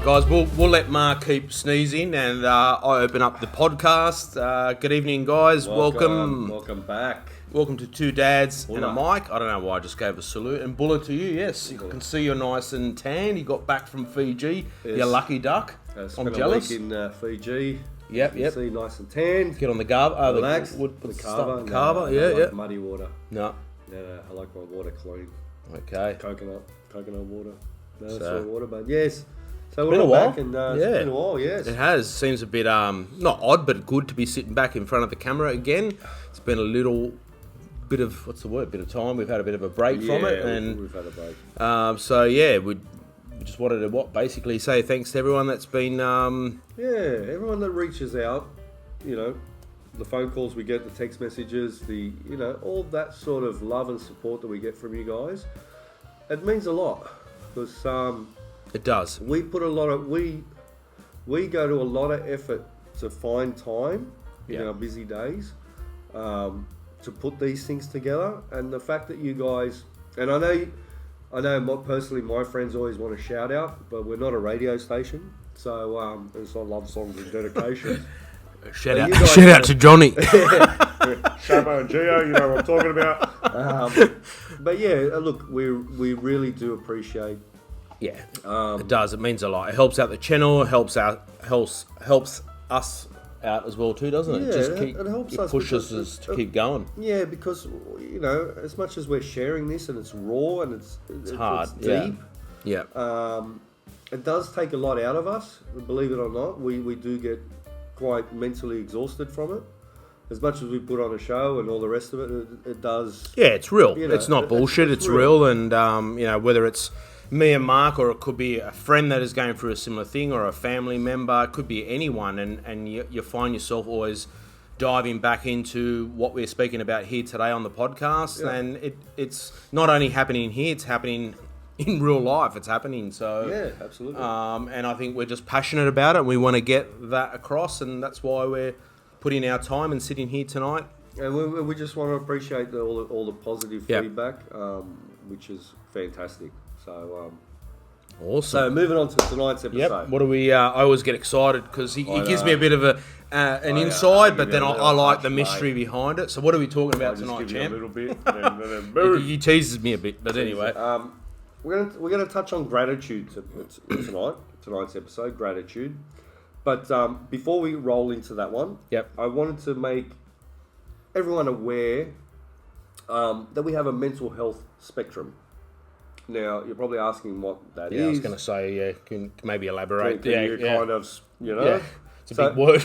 Guys, we'll let Mark keep sneezing and I open up the podcast. Good evening, guys. Welcome. Welcome back. Welcome to Two Dads Bulla. and a Mic. I don't know why I just gave a salute. And Bulla to you, yes. You can see you're nice and tan. You got back from Fiji. Yes. You lucky duck. Spent I'm jealous. a week in Fiji. Yep. See, nice and tanned. Get on the garba. Relax. The Carver. carver, I yeah. like muddy water. No. I like my water clean. Okay. Coconut water. No, So- soy water, but yes. So Been a we're while. back and it's been a while, yes. It has. Seems a bit, not odd, but good to be sitting back in front of the camera again. It's been a little bit of, what's the word, bit of time. We've had a bit of a break from it. And we've had a break. we just wanted to, basically say thanks to everyone that's been, Everyone that reaches out, the phone calls we get, the text messages, all that sort of love and support that we get from you guys. It means a lot because it does. we put a lot of we go to a lot of effort to find time in our busy days to put these things together, and the fact that you guys, and I know personally my friends always want to shout out, but we're not a radio station, so it's not love songs and dedications. Shout you out, guys shout out to Johnny. Shabba and Gio, you know what I'm talking about. But yeah, look, we really do appreciate. Yeah, it does. It means a lot. It helps out the channel. It helps us out as well too, doesn't it? Yeah, it helps us pushes because us to keep going. Yeah, because as much as we're sharing this and it's raw and it's hard, it's deep. Yeah. It does take a lot out of us, believe it or not. We do get quite mentally exhausted from it. As much as we put on a show and all the rest of it, it does. Yeah, it's real. You know, it's not bullshit. It's real. And, whether it's me and Mark, or it could be a friend that is going through a similar thing, or a family member, it could be anyone. And you find yourself always diving back into what we're speaking about here today on the podcast. Yeah. And it's not only happening here, it's happening in real life. It's happening. So yeah, absolutely. And I think we're just passionate about it, and we want to get that across, and that's why we're putting our time and sitting here tonight. And we just want to appreciate all the positive feedback, which is fantastic. So awesome. So moving on to tonight's episode. Yep. What do we? I always get excited because he gives me a bit of an inside, but then I like the mystery behind it. So what are we talking about tonight, champ? A little bit. And then he teases me a bit, but anyway. We're gonna touch on gratitude tonight's episode, gratitude. But before we roll into that one, I wanted to make everyone aware that we have a mental health spectrum. Now, you're probably asking what that is. I was going to say, can maybe elaborate. Can you kind of, Yeah, it's a big word.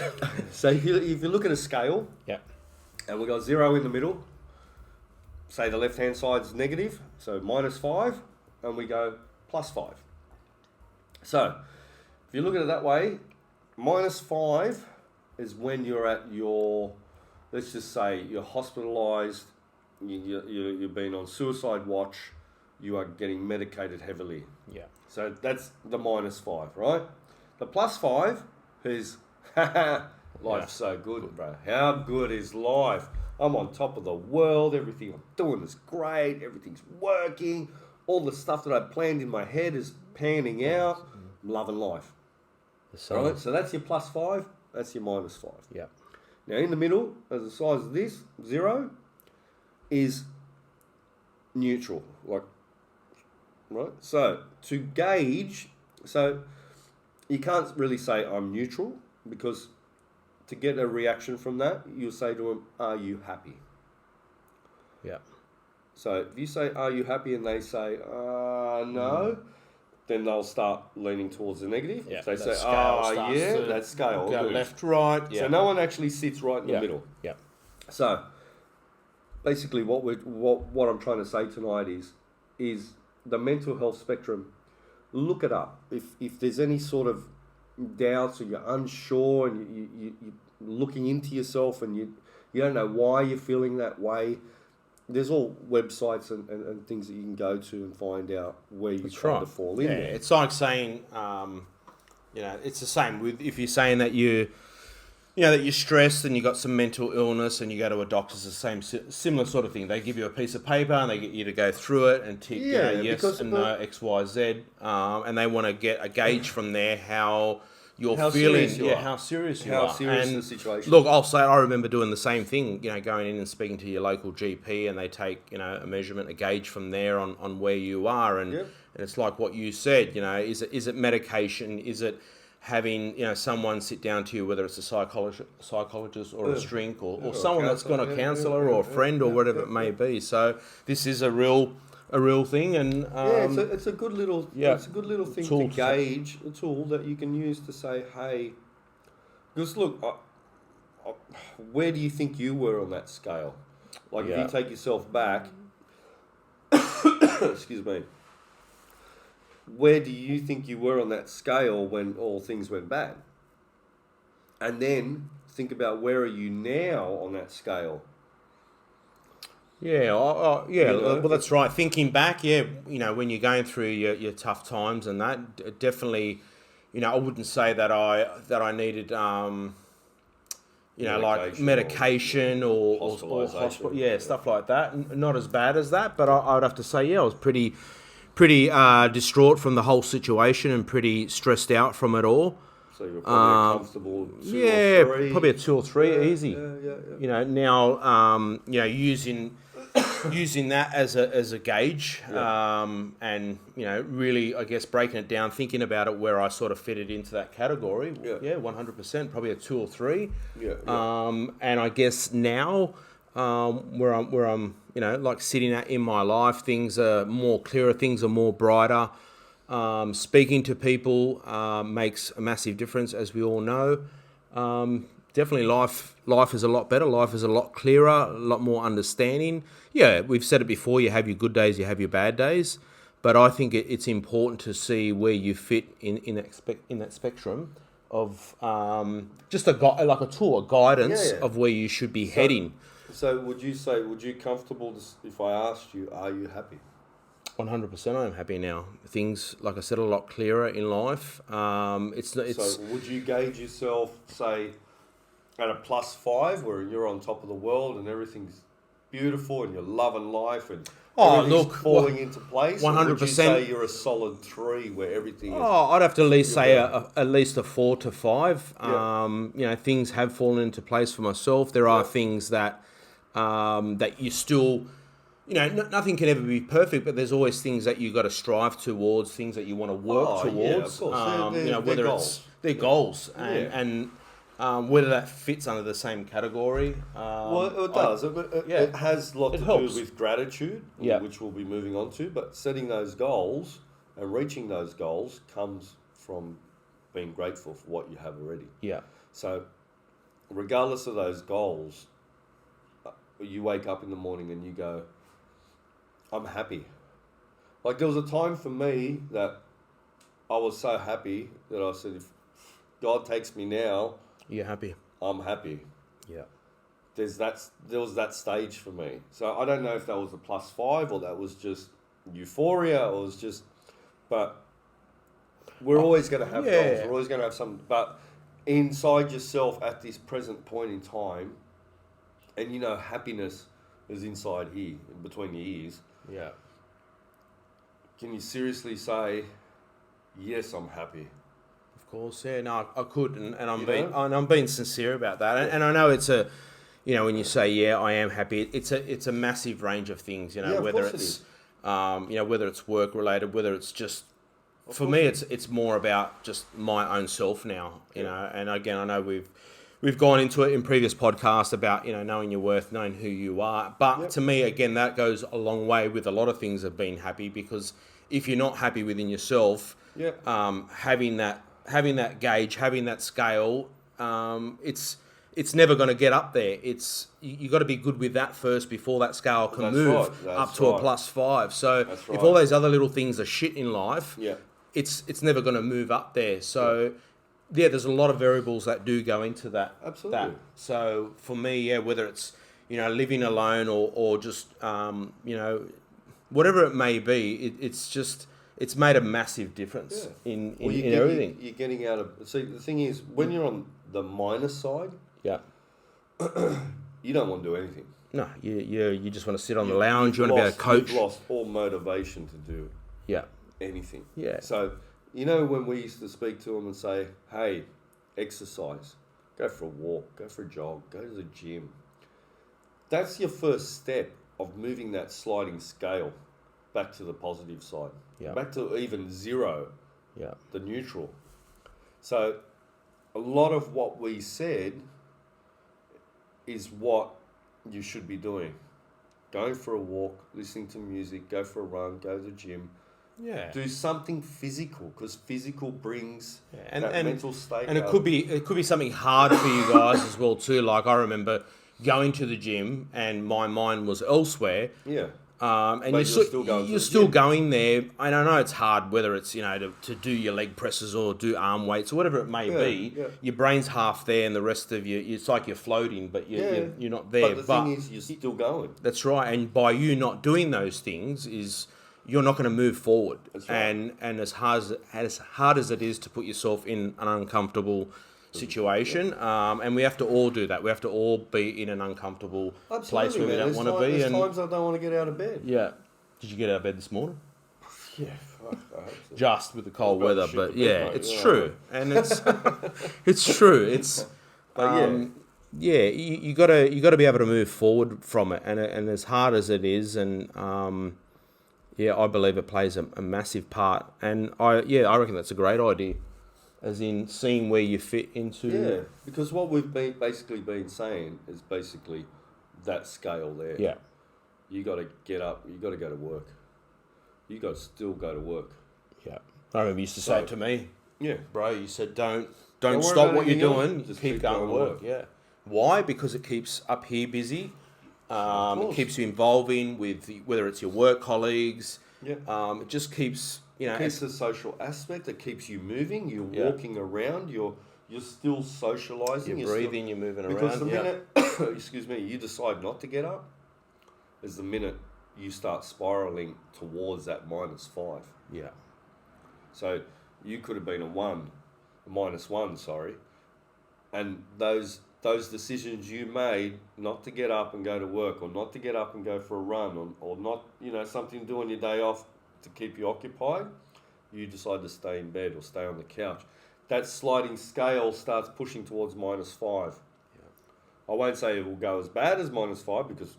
So if you look at a scale, and we've got 0 in the middle, say the left-hand side's negative, so -5, and we go +5. So, if you look at it that way, -5 is when you're at your, let's just say you're hospitalised, you've been on suicide watch, you are getting medicated heavily. Yeah. So that's the -5, right? The +5 is, life's so good, bro. How good is life? I'm on top of the world. Everything I'm doing is great. Everything's working. All the stuff that I planned in my head is panning out. I'm loving life. Right? So that's your +5. That's your -5. Yeah. Now in the middle, as the size of this, 0, is neutral. Right? So to gauge, so you can't really say I'm neutral, because to get a reaction from that, you'll say to them, are you happy? Yeah. So if you say, are you happy? And they say, no, then they'll start leaning towards the negative. Yeah, If they say, that scale. Go left, right. Yeah. So no one actually sits right in the middle. Yeah. So basically what I'm trying to say tonight is the mental health spectrum. Look it up. If there's any sort of doubts, or you're unsure, and you're looking into yourself and you don't know why you're feeling that way, there's all websites and things that you can go to and find out where you try to fall in there. It's like saying, it's the same with if you're saying that you that you're stressed and you got some mental illness and you go to a doctor's, the similar sort of thing. They give you a piece of paper and they get you to go through it and tick yes and no, X, Y, Z, and they want to get a gauge from there how you're feeling, how serious you are. How serious the situation. Look, I'll say I remember doing the same thing, going in and speaking to your local GP, and they take, a measurement, a gauge from there on where you are, and it's like what you said, is it medication, is it having someone sit down to you, whether it's a psychologist or a shrink or someone that's gone a counsellor or a friend or whatever it may be. So this is a real thing, and it's a good little thing to gauge, a tool that you can use to say, hey, because look, where do you think you were on that scale? Like if you take yourself back, excuse me. Where do you think you were on that scale when all things went bad? And then think about where are you now on that scale? Well, that's right. Thinking back, when you're going through your tough times and that, definitely, I wouldn't say that I needed, like medication or hospital, stuff like that. Not as bad as that, but I would have to say, I was pretty distraught from the whole situation and pretty stressed out from it all. So you're probably a comfortable 2 or 3? Probably a 2 or 3, easy. Yeah. Now, using that as a gauge, and really, I guess breaking it down, thinking about it where I sort of fitted into that category. 100%, probably a 2 or 3. And I guess now, where I'm like sitting at in my life, things are more clearer, things are more brighter. Speaking to people makes a massive difference, as we all know. Definitely life is a lot better, life is a lot clearer, a lot more understanding. We've said it before, you have your good days, you have your bad days, but I think it's important to see where you fit in that spectrum of just like a tool, a guidance of where you should be heading. So would you comfortable if I asked you, are you happy? 100%, I am happy now. Things, like I said, are a lot clearer in life. So would you gauge yourself, say, at a +5, where you're on top of the world and everything's beautiful and you're loving life and everything's falling into place? 100%. Or would you say you're a solid 3 where everything is... I'd have to at least say at least a 4 to 5. Things have fallen into place for myself. There are things that you still... nothing can ever be perfect, but there's always things that you've got to strive towards, things that you want to work towards. Yeah, of course. Whether goals. They're goals, and whether that fits under the same category. Well, it does. It has a lot to do with gratitude, which we'll be moving on to, but setting those goals and reaching those goals comes from being grateful for what you have already. Yeah. So regardless of those goals, you wake up in the morning and you go, I'm happy. Like there was a time for me that I was so happy that I said, if God takes me now, you're happy. I'm happy. Yeah. There was that stage for me. So I don't know if that was a +5 or that was just euphoria or it was just, but we're always going to have goals. We're always going to have some, but inside yourself at this present point in time, and happiness is inside here, in between your ears. Yeah. Can you seriously say, yes, I'm happy? Of course, no, I could, and I'm being sincere about that, and I know it's a, when you say I am happy, it's a massive range of things, whether it's, whether it's work related, whether it's just, for me, it's more about just my own self now, and again, I know we've gone into it in previous podcasts about, knowing your worth, knowing who you are, but to me, again, that goes a long way with a lot of things of being happy, because if you're not happy within yourself, having that gauge, having that scale, it's never going to get up there. You got to be good with that first before that scale can move up to a +5. So if all those other little things are shit in life, it's never going to move up there. So there's a lot of variables that do go into that. Absolutely. So for me, whether it's living alone or just whatever it may be, it's made a massive difference in everything. You're getting out of... See, the thing is, when you're on the minus side, Yeah. you don't want to do anything. No, you just want to sit on the lounge. You want to be a coach. You've lost all motivation to do anything. Yeah. So, when we used to speak to them and say, hey, exercise, go for a walk, go for a jog, go to the gym. That's your first step of moving that sliding scale back to the positive side. Yeah. Back to even zero. Yeah. The neutral. So, a lot of what we said is what you should be doing. Going for a walk, listening to music, go for a run, go to the gym. Yeah. Do something physical, because physical brings and mental state. And it could be something hard for you guys as well too. Like I remember going to the gym and my mind was elsewhere. Yeah. And but you're still going there. I don't know it's hard whether it's to do your leg presses or do arm weights or whatever it may be. Yeah. Your brain's half there and the rest of you, it's like you're floating, but you're not there. But the thing is, you're still going. That's right. And by you not doing those things is you're not going to move forward. That's right. And as hard as it is to put yourself in an uncomfortable situation, and we have to all do that. We have to all be in an uncomfortable place where we don't want to be. There's times I don't want to get out of bed. Yeah. Did you get out of bed this morning? Yeah, I hope so. Just with the cold weather, but bed, it's mate. true, and it's it's true. It's you gotta be able to move forward from it, and as hard as it is, and I believe it plays a massive part, and I reckon that's a great idea. As in seeing where you fit into... Yeah, because what we've basically been saying is basically that scale there. Yeah. You got to get up, you got to go to work. You got to still go to work. Yeah. I remember you used to say it to me. Yeah. Bro, you said don't worry stop about what you're anything doing, else, just keep going to work. Yeah. Why? Because it keeps up here busy. It keeps you involving with whether it's your work colleagues. Yeah. It just keeps... It keeps the social aspect. It keeps you moving. You're walking around. You're still socialising. You're breathing. You're moving around. Because the minute, excuse me, you decide not to get up, is the minute you start spiralling towards that -5. Yeah. So you could have been a -1, sorry, and those decisions you made not to get up and go to work, or not to get up and go for a run, or not, something to do on your day off to keep you occupied, you decide to stay in bed or stay on the couch. That sliding scale starts pushing towards -5. Yeah. I won't say it will go as bad as -5 because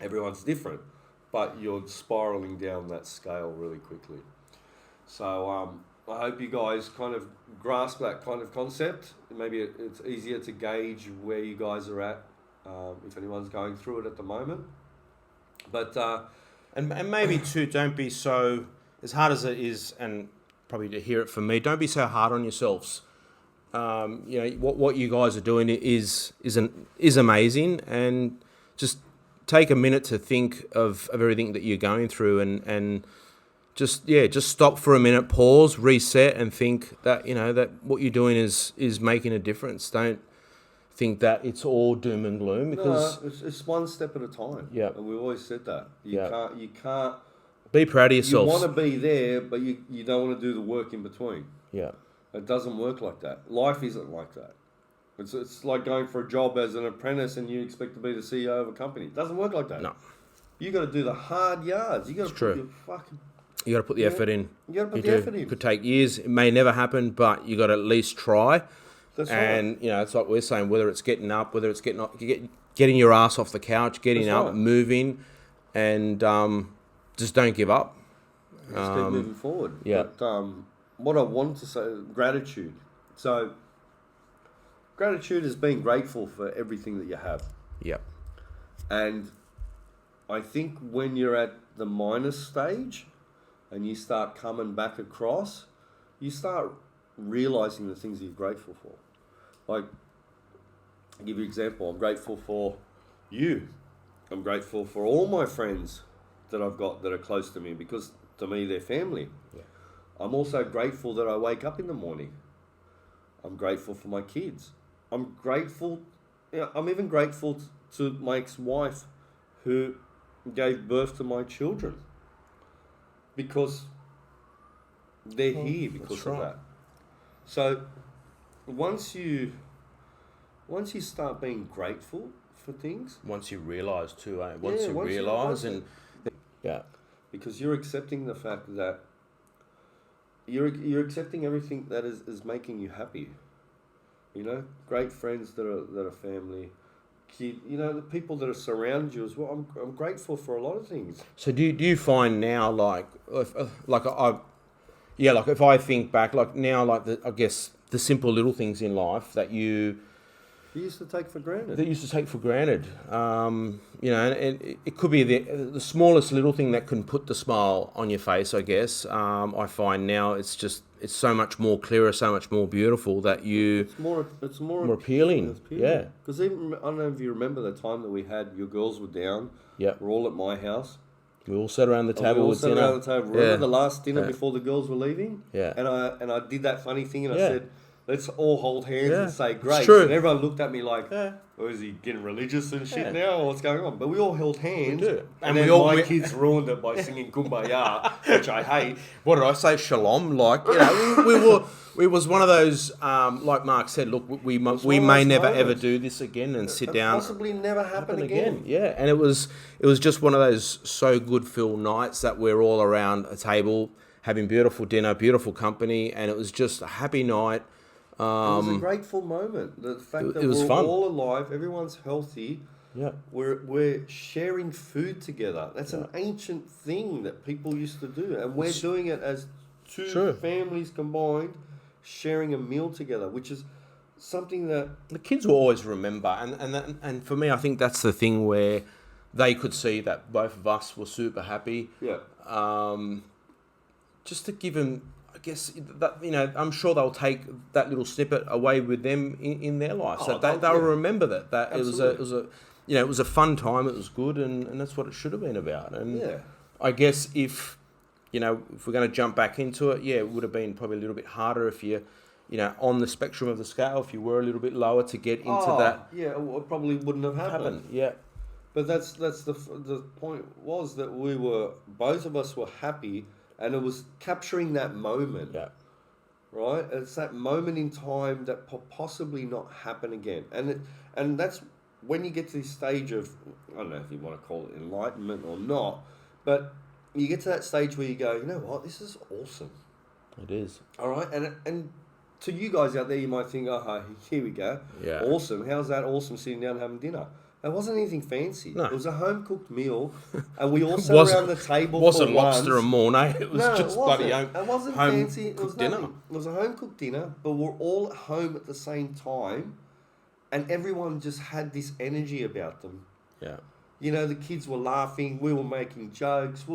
everyone's different, but you're spiraling down that scale really quickly. So I hope you guys kind of grasp that kind of concept. Maybe it's easier to gauge where you guys are at if anyone's going through it at the moment. But... And maybe too, don't be so, as hard as it is, and probably to hear it from me, don't be so hard on yourselves. What you guys are doing is amazing, and just take a minute to think of everything that you're going through, and just stop for a minute, pause, reset, and think that that what you're doing is making a difference. Don't think that it's all doom and gloom, because it's one step at a time. Yeah, and we've always said that you can't be proud of yourself. You want to be there, but you don't want to do the work in between. Yeah, it doesn't work like that. Life isn't like that. It's like going for a job as an apprentice and you expect to be the CEO of a company. It doesn't work like that. No, you got to do the hard yards. You got to put your fucking... You got to put the effort in. You got to put the effort in. It could take years. It may never happen, but you got to at least try. That's and right. It's like we're saying, whether it's getting up, whether it's getting your ass off the couch, getting That's up, right. moving, and just don't give up. Just keep moving forward. Yeah. But, what I want to say, gratitude. So, gratitude is being grateful for everything that you have. Yep. And I think when you're at the minus stage and you start coming back across, you start realizing the things you're grateful for. Like, I'll give you an example. I'm grateful for you. I'm grateful for all my friends that I've got that are close to me, because to me they're family. Yeah. I'm also grateful that I wake up in the morning. I'm grateful for my kids. I'm grateful. I'm even grateful to my ex-wife who gave birth to my children, because they're here because of that. So once you start being grateful for things, once you realise too, eh? once you realise and yeah, because you're accepting the fact that you're accepting everything that is making you happy. You know, great friends that are family, kid. You know, the people that are surround you as well. I'm grateful for a lot of things. So do you find now, like if I think back, like now, like I guess the simple little things in life that you used to take for granted. You know, and it could be the smallest little thing that can put the smile on your face, I guess. I find now it's so much more clearer, so much more beautiful that it's more appealing. Yeah. Because even, I don't know if you remember the time that we had, your girls were down. Yeah. We're all at my house. We all sat around the table with dinner. Remember the last dinner before the girls were leaving? Yeah. And I did that funny thing and I said, let's all hold hands and say grace. It's true. And everyone looked at me like, oh, is he getting religious and shit now? Or what's going on? But we all held hands. And then my kids ruined it by singing Kumbaya, which I hate. What did I say? Shalom. Like, you know, we was one of those, like Mark said, look, we may never ever do this again and sit down. Possibly never happen again. Yeah. And it was just one of those so good feel nights that we're all around a table having beautiful dinner, beautiful company. And it was just a happy night. It was a grateful moment. The fact that we're all alive, everyone's healthy. Yeah, we're sharing food together. That's an ancient thing that people used to do, and we're doing it as two families combined, sharing a meal together, which is something that the kids will always remember. And for me, I think that's the thing where they could see that both of us were super happy. Yeah. Just to give them. I guess that, you know, I'm sure they'll take that little snippet away with them in their life. So they'll remember that it was a fun time. It was good, and that's what it should have been about. And I guess if we're going to jump back into it, it would have been probably a little bit harder if you know, on the spectrum of the scale, if you were a little bit lower to get into that. Yeah, it probably wouldn't have happened. Yeah. But that's the point was that both of us were happy. And it was capturing that moment, right? It's that moment in time that possibly not happen again, and that's when you get to this stage of, I don't know if you want to call it enlightenment or not, but you get to that stage where you go, you know what, this is awesome. It is. All right, and to you guys out there, you might think, oh, here we go, awesome. How's that awesome? Sitting down having dinner. It wasn't anything fancy. No. It was a home-cooked meal, and we all sat around the table. Wasn't lobster and mornay. It was just bloody It wasn't fancy. It was dinner. Nothing. It was a home-cooked dinner, but we're all at home at the same time, and everyone just had this energy about them. Yeah. You know, the kids were laughing. We were making jokes.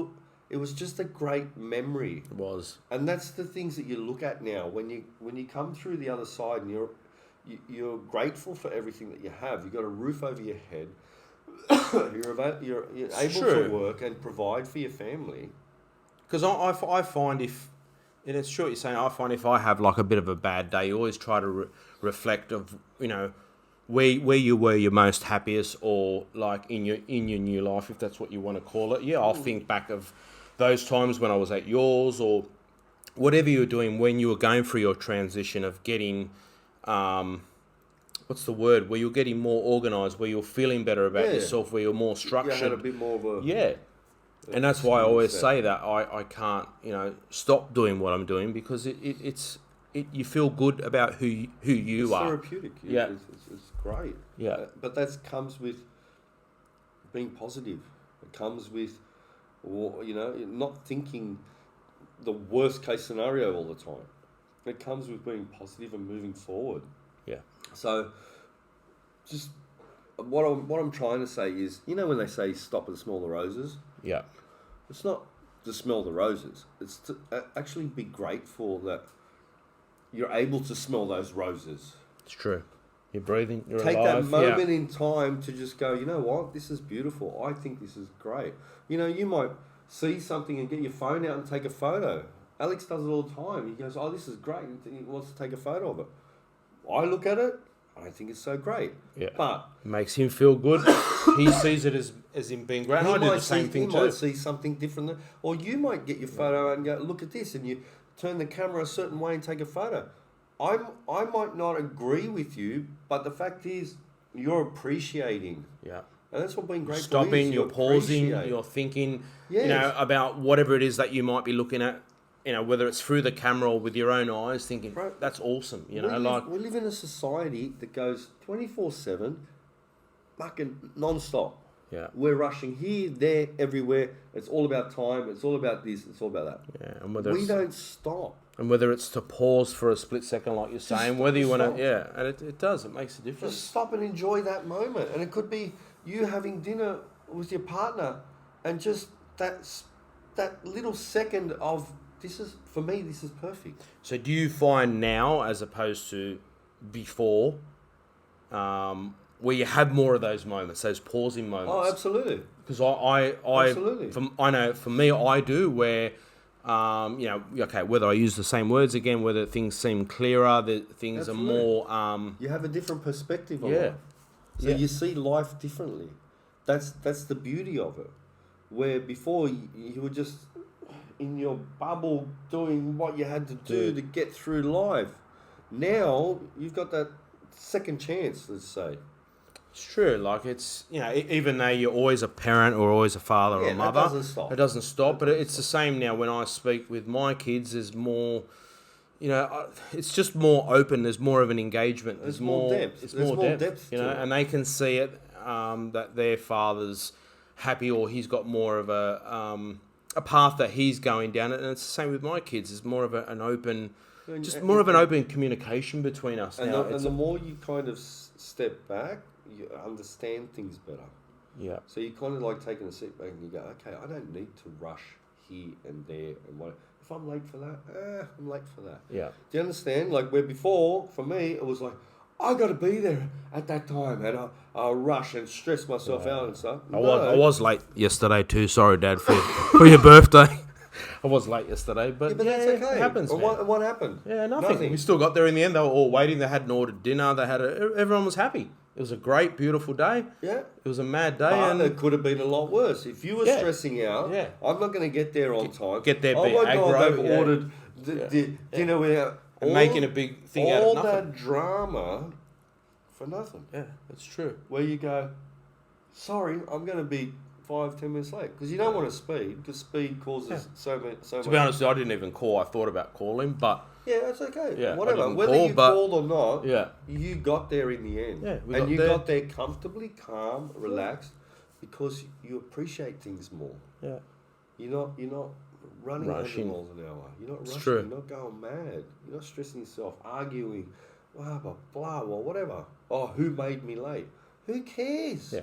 It was just a great memory. It was. And that's the things that you look at now when you come through the other side and you're grateful for everything that you have. You've got a roof over your head. You're able to work and provide for your family. Because I find and it's true what you're saying, I find if I have like a bit of a bad day, you always try to reflect of, you know, where you were your most happiest, or like in your new life, if that's what you want to call it. Yeah, I'll think back of those times when I was at yours, or whatever you were doing when you were going through your transition of getting... what's the word? Where you're getting more organised, where you're feeling better about yourself, where you're more structured. You had a bit more of a... Yeah. And that's why I always say that I can't, you know, stop doing what I'm doing, because you feel good about who you are. It's therapeutic. Yeah. It's great. Yeah. But that comes with being positive. It comes with, you know, not thinking the worst case scenario all the time. It comes with being positive and moving forward. Yeah. So, just what I'm trying to say is, you know, when they say stop and smell the roses. Yeah. It's not to smell the roses. It's to actually be grateful that you're able to smell those roses. It's true. You're breathing. You're Take alive. that moment in time to just go, you know what? This is beautiful. I think this is great. You know, you might see something and get your phone out and take a photo. Alex does it all the time. He goes, oh, this is great. And he wants to take a photo of it. I look at it. I don't think it's so great. Yeah. But makes him feel good. He sees it as him being great. I do the same thing too. He might see something different. Or you might get your photo out and go, look at this. And you turn the camera a certain way and take a photo. I might not agree with you, but the fact is, you're appreciating. Yeah. And that's what being grateful Stopping, is. you're pausing, you're thinking, Yes. about whatever it is that you might be looking at, whether it's through the camera or with your own eyes, thinking, Bro, that's awesome, we live in a society that goes 24/7, fucking non-stop. Yeah. We're rushing here, there, everywhere. It's all about time. It's all about this. It's all about that. Yeah, and whether We don't stop. And whether it's to pause for a split second, like you're saying, whether you want to, and it does, it makes a difference. Just stop and enjoy that moment. And it could be you having dinner with your partner and just that little second of, for me, this is perfect. So do you find now, as opposed to before, where you have more of those moments, those pausing moments? Oh, absolutely. Because I know for me, I do, where, whether I use the same words again, whether things seem clearer, that things Absolutely. are more... you have a different perspective on life. So you see life differently. That's the beauty of it. Where before you were just in your bubble doing what you had to do to get through life. Now you've got that second chance, let's say. It's true. Like, it's, even though you're always a parent or always a father or a mother, it doesn't stop. But it's the same now when I speak with my kids. There's more, it's just more open. There's more of an engagement. There's more depth. It's more depth, and they can see it, that their father's happy, or he's got more of a path that he's going down. And it's the same with my kids. It's more of an open, more of an open communication between us now. And the more you kind of step back, you understand things better. Yeah. So you kind of like taking a step back and you go, okay, I don't need to rush here and there and what. If I'm late for that, I'm late for that. Yeah. Do you understand? Like, where before, for me, it was like, I got to be there at that time, and I'll rush and stress myself out and stuff. I was late yesterday too. Sorry, Dad, for your birthday. I was late yesterday, but that's okay. It happens. What happened? Yeah, nothing. We still got there in the end. They were all waiting. They hadn't ordered dinner. Everyone was happy. It was a great, beautiful day. Yeah. It was a mad day. But it could have been a lot worse. If you were stressing out, I'm not going to get there on time. Get there, oh my God, they've ordered dinner without... And making a big thing out of nothing. All that drama for nothing. Yeah, that's true. Where you go, sorry, I'm going to be 5-10 minutes late. Because you don't want to speed, because speed causes so much... To be honest, I didn't even call. I thought about calling, but... Yeah, that's okay. Yeah, whatever. Whether you called or not, you got there in the end. Yeah, and you got there comfortably, calm, relaxed, because you appreciate things more. Yeah. You're not running 100 miles an hour. You're not rushing. True. You're not going mad. You're not stressing yourself, arguing, blah, blah, blah, or whatever. Oh, who made me late? Who cares? Yeah.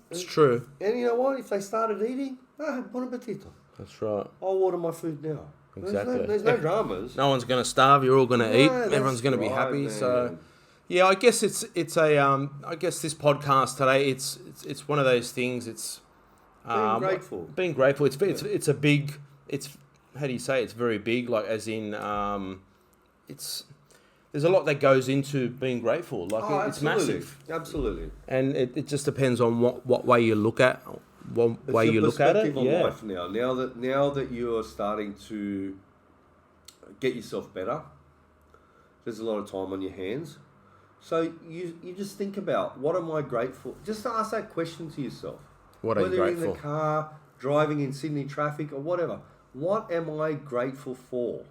It's true. And you know what? If they started eating, bon appetito. That's right. I'll order my food now. Exactly. There's no dramas. No one's going to starve. You're all going to eat. Everyone's going to be happy. Man. So, yeah, I guess it's a I guess this podcast today, it's one of those things. It's being grateful. Being grateful. It's a big. It's, how do you say? It's very big. Like, as in, there's a lot that goes into being grateful. Like, it's massive. Absolutely. And it just depends on what way you look at. One way you look at it, life now that you're starting to get yourself better, there's a lot of time on your hands. So you just think about, what am I grateful? Just ask that question to yourself. What are you grateful? Whether in the car, driving in Sydney traffic, or whatever. What am I grateful for?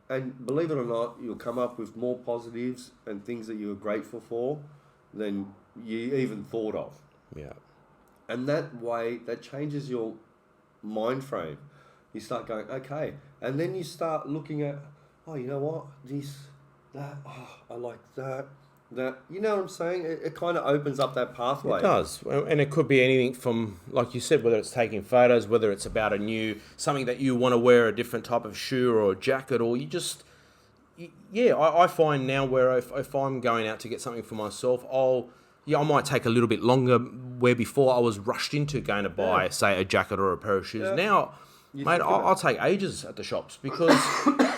And believe it or not, you'll come up with more positives and things that you're grateful for than you even thought of. Yeah. And that way, that changes your mind frame. You start going, okay. And then you start looking at, oh, you know what? This, that, oh, I like that. You know what I'm saying? It kind of opens up that pathway. It does. And it could be anything from, like you said, whether it's taking photos, whether it's about something that you want to wear, a different type of shoe or a jacket, or you just, I find now where if I'm going out to get something for myself, I might take a little bit longer, where before I was rushed into going to buy, say, a jacket or a pair of shoes. Yeah. Now, mate, I'll take ages at the shops because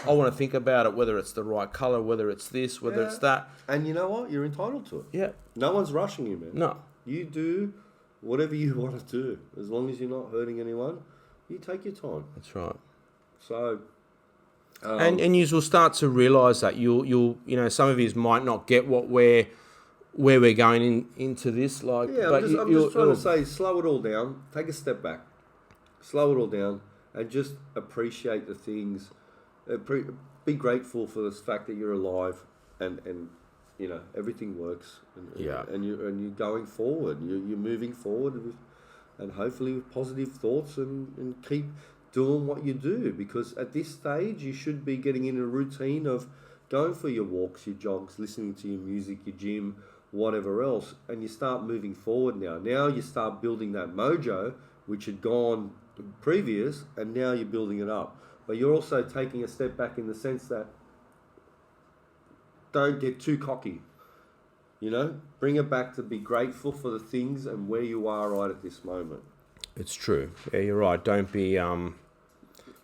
I want to think about it, whether it's the right colour, whether it's this, whether it's that. And you know what? You're entitled to it. Yeah. No one's rushing you, man. No. You do whatever you want to do. As long as you're not hurting anyone, you take your time. That's right. So, And you will start to realise that you'll some of you might not get where we're going into this. Like, yeah, but I'm just trying to say, slow it all down, take a step back, slow it all down, and just appreciate the things. Be grateful for the fact that you're alive, and everything works. And you're going forward. You're moving forward, and hopefully with positive thoughts, and keep doing what you do, because at this stage you should be getting in a routine of going for your walks, your jogs, listening to your music, your gym, whatever else, and you start moving forward now. Now you start building that mojo, which had gone previous, and now you're building it up. But you're also taking a step back in the sense that don't get too cocky. Bring it back to be grateful for the things and where you are right at this moment. It's true. Yeah, you're right. Don't be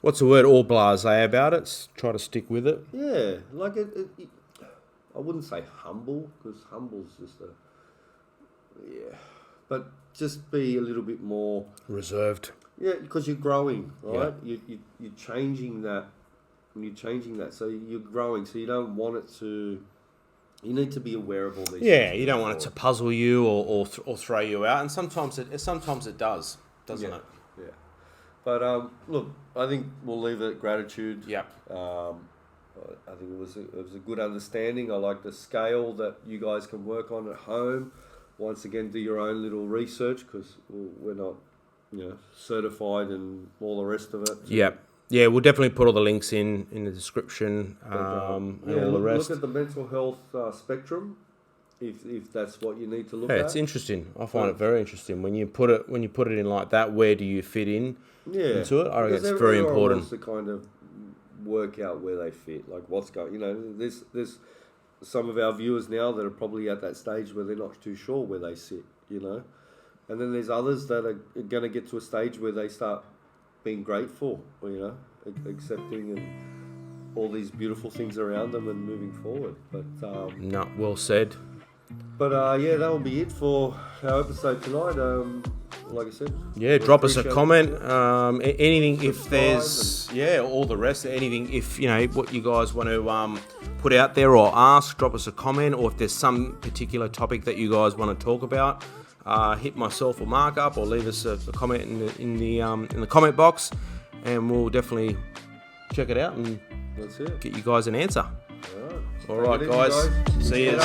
what's the word? All blasé about it. Try to stick with it. Yeah, like I wouldn't say humble, because humble's just but just be a little bit more reserved. Yeah, because you're growing, right? Yeah. You're changing that. When you're changing that, so you're growing. So you don't want it to. You need to be aware of all these. Yeah, you don't want it to puzzle you or throw you out, and sometimes it does, doesn't it? Yeah. But look, I think we'll leave it at gratitude. Yeah. I think it was a good understanding. I like the scale that you guys can work on at home. Once again, do your own little research, because we're not, certified and all the rest of it. Yeah. Yeah, we'll definitely put all the links in the description and all the rest. Look at the mental health spectrum, if that's what you need to look at. Yeah, it's interesting. I find it very interesting when you put it in like that. Where do you fit in into it? I reckon it's very important. Wants to kind of work out where they fit, like what's going. There's some of our viewers now that are probably at that stage where they're not too sure where they sit. And then there's others that are going to get to a stage where they start being grateful, accepting and all these beautiful things around them and moving forward. But no, well said. But that will be it for our episode tonight. Like I said, drop us a comment. Anything if there's all the rest. Anything if what you guys want to put out there or ask, drop us a comment. Or if there's some particular topic that you guys want to talk about, hit myself or Mark up, or leave us a comment in the comment box, and we'll definitely check it out and that's it. Get you guys an answer. All right, guys. See you.